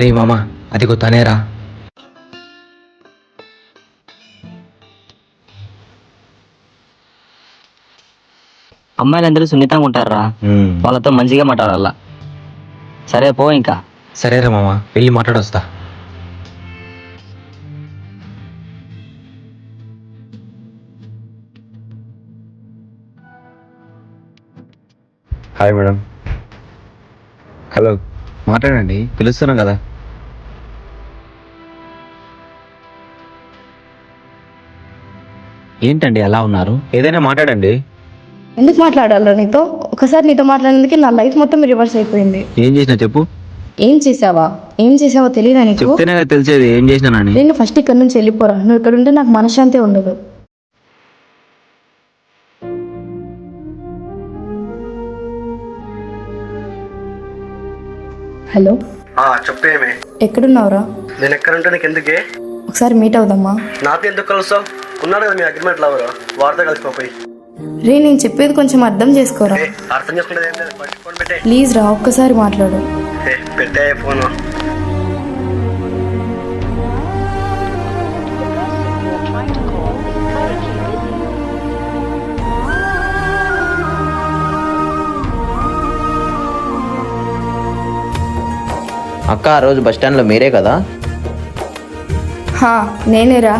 రే మామ, అదిగో తనేరా. అమ్మాయిలందరూ సున్నితంగా ఉంటారా, వాళ్ళతో మంచిగా మాట్లాడాలా. సరే పో ఇంకా. సరేరా మామ, వెళ్ళి మాట్లాడొస్తా. Hi madam. హలో, మాట్లాడండి, పిలుస్తున్నాం కదా. ఏంటండి అలా ఉన్నారు? ఏదైనా మాట్లాడండి. ఎందుకు మాట్లాడాలా నీతో? ఒకసారి నీతో మాట్లాడినందుకే నా లైఫ్ మొత్తం రివర్స్ అయిపోయింది. ఏం చేసినా చెప్పు. ఏం చేసావో తెలియదా నీకు? చెప్తేనే కదా తెలిసేది ఏం చేసినానని. నేను ఫస్ట్ ఇక్కడ నుంచి వెళ్ళిపోరా. నువ్వు ఇక్కడ ఉంటే నాకు మనశ్శాంతి ఉండదు. హలో, చెప్పేమే. ఎక్కడున్నావురా? నేను ఎక్కడుంటే నీకు ఎందుకే? ఒకసారి మీట్ అవుదామా? నాతో ఎందుకు కలుస్తావు? ఉన్నాడు కదా మీ అగ్రిమెంట్ లవరు, వారితో కలిసిపోయి. రే, నేను చెప్పేది కొంచెం అర్థం చేసుకోరా. అర్థం చేసుకుంటే ఏం లేదు, ఫస్ట్ ఫోన్ పెట్టే. ప్లీజ్ రా, ఒక్కసారి మాట్లాడు. పెట్టే ఫోను. అక్క, ఆ రోజు బస్ స్టాండ్లో మీరే కదా? నేనేరా.